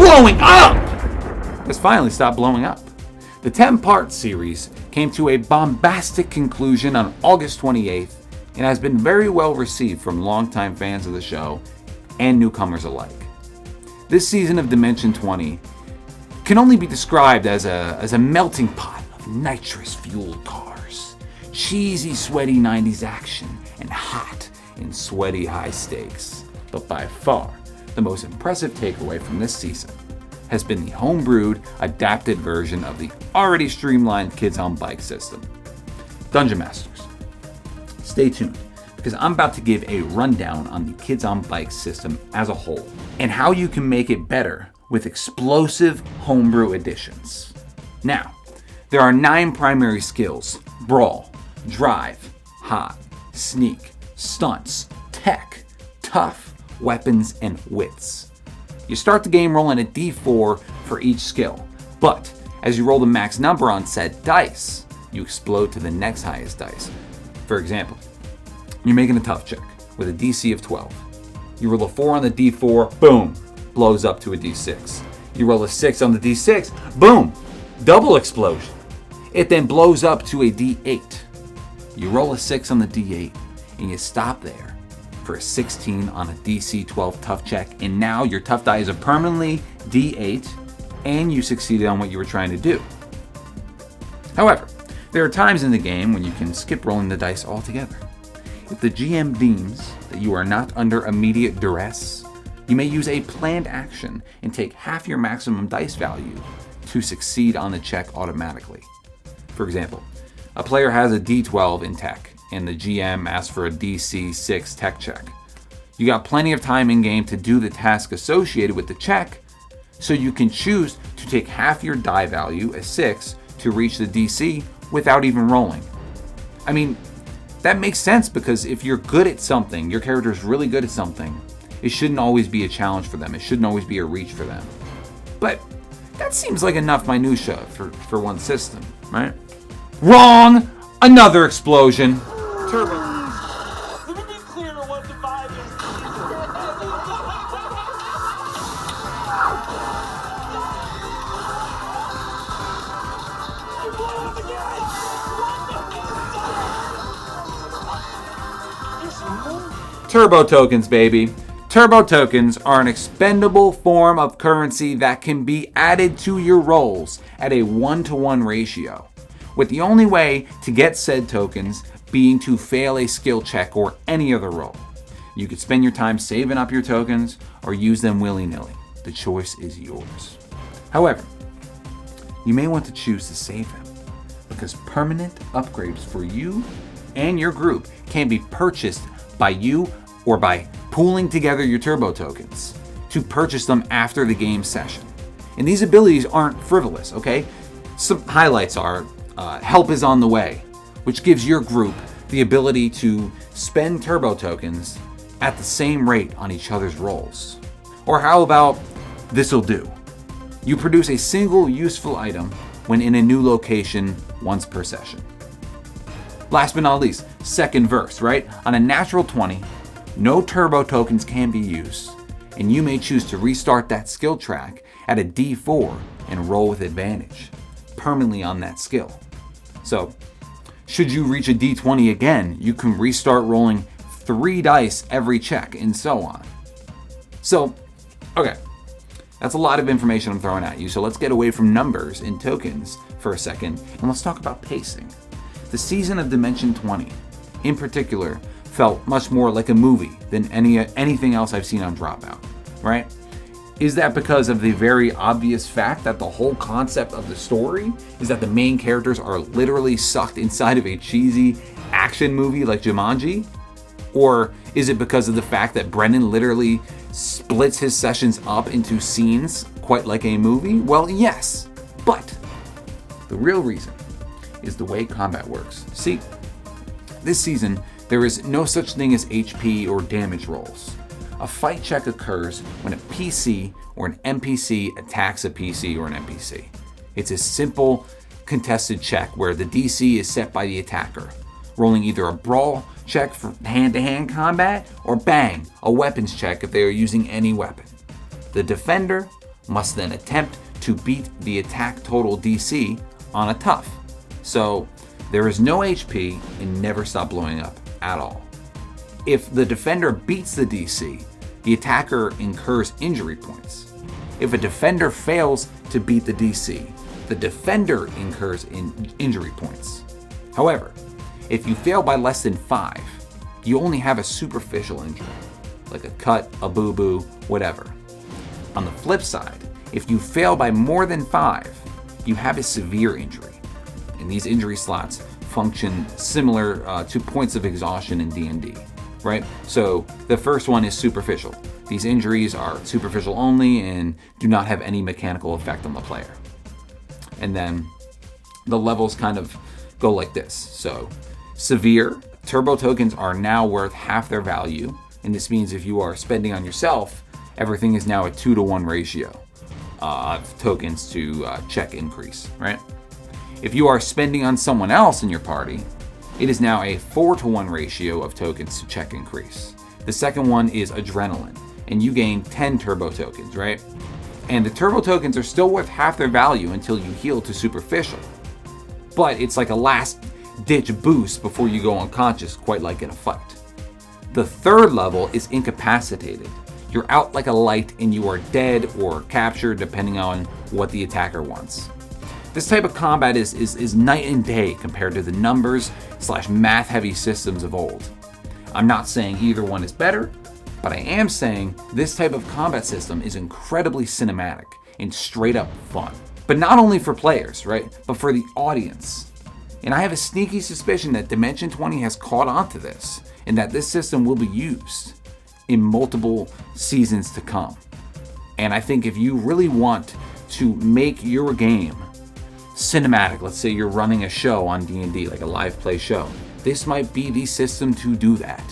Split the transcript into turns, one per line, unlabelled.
blowing up! Has finally stopped blowing up. The 10-part series came to a bombastic conclusion on August 28th and has been very well received from longtime fans of the show and newcomers alike. This season of Dimension 20 can only be described as a melting pot of nitrous-fueled cars, cheesy, sweaty 90s action, and hot and sweaty high stakes. But by far, the most impressive takeaway from this season has been the homebrewed, adapted version of the already streamlined Kids on Bike system. Dungeon Masters, stay tuned, because I'm about to give a rundown on the Kids on Bike system as a whole, and how you can make it better with explosive homebrew additions. Now, there are 9 primary skills: brawl, drive, hot, sneak, stunts, tech, tough, weapons, and wits. You start the game rolling a d4 for each skill, but as you roll the max number on said dice, you explode to the next highest dice. For example, you're making a tough check with a DC of 12. You roll a 4 on the d4, boom, blows up to a d6. You roll a 6 on the d6, boom, double explosion. It then blows up to a d8. You roll a 6 on the d8 and you stop there for a 16 on a DC 12 tough check, and now your tough die is a permanently d8 and you succeeded on what you were trying to do. However, there are times in the game when you can skip rolling the dice altogether. If the GM deems that you are not under immediate duress, you may use a planned action and take half your maximum dice value to succeed on the check automatically. For example, a player has a d12 in tech and the GM asks for a DC 6 tech check. You got plenty of time in game to do the task associated with the check, so you can choose to take half your die value, a 6, to reach the DC without even rolling. I mean, that makes sense, because if you're good at something, your character is really good at something, it shouldn't always be a challenge for them. It shouldn't always be a reach for them. But that seems like enough minutia for one system, right? Wrong! Another explosion. Turbo.
Let me be clear on what the vibe is.
Turbo tokens, baby. Turbo tokens are an expendable form of currency that can be added to your rolls at a 1-to-1 ratio, with the only way to get said tokens being to fail a skill check or any other roll. You could spend your time saving up your tokens or use them willy-nilly. The choice is yours. However, you may want to choose to save them, because permanent upgrades for you and your group can be purchased by you or by pooling together your turbo tokens to purchase them after the game session. And these abilities aren't frivolous, okay? Some highlights are help is on the way, which gives your group the ability to spend turbo tokens at the same rate on each other's rolls. Or how about this'll do? You produce a single useful item when in a new location once per session. Last but not least, second verse, right? On a natural 20, no turbo tokens can be used, and you may choose to restart that skill track at a D4 and roll with advantage, permanently on that skill. So, should you reach a D20 again, you can restart rolling 3 dice every check, and so on. So, okay, that's a lot of information I'm throwing at you, so let's get away from numbers and tokens for a second, and let's talk about pacing. The season of Dimension 20, in particular, felt much more like a movie than anything else I've seen on Dropout, right? Is that because of the very obvious fact that the whole concept of the story is that the main characters are literally sucked inside of a cheesy action movie like Jumanji? Or is it because of the fact that Brennan literally splits his sessions up into scenes quite like a movie? Well, yes, but the real reason is the way combat works. See, this season, there is no such thing as HP or damage rolls. A fight check occurs when a PC or an NPC attacks a PC or an NPC. It's a simple contested check where the DC is set by the attacker, rolling either a brawl check for hand-to-hand combat or bang, a weapons check if they are using any weapon. The defender must then attempt to beat the attack total DC on a tough. So there is no HP and never stop blowing up at all. If the defender beats the DC, the attacker incurs injury points. If a defender fails to beat the DC, the defender incurs injury points. However, if you fail by less than 5, you only have a superficial injury, like a cut, a boo-boo, whatever. On the flip side, if you fail by more than 5, you have a severe injury. And these injury slots function similar to points of exhaustion in D&D, right? So the first one is superficial. These injuries are superficial only and do not have any mechanical effect on the player. And then the levels kind of go like this. So severe, turbo tokens are now worth half their value. And this means if you are spending on yourself, everything is now a 2-to-1 ratio of tokens to check increase, right? If you are spending on someone else in your party, it is now a 4-to-1 ratio of tokens to check increase. The second one is adrenaline, and you gain 10 turbo tokens, right? And the turbo tokens are still worth half their value until you heal to superficial. But it's like a last ditch boost before you go unconscious, quite like in a fight. The third level is incapacitated. You're out like a light and you are dead or captured depending on what the attacker wants. This type of combat is night and day compared to the numbers/math heavy systems of old. I'm not saying either one is better, but I am saying this type of combat system is incredibly cinematic and straight up fun. But not only for players, right, but for the audience. And I have a sneaky suspicion that Dimension 20 has caught on to this, and that this system will be used in multiple seasons to come. And I think if you really want to make your game cinematic, let's say you're running a show on D&D, like a live play show, this might be the system to do that.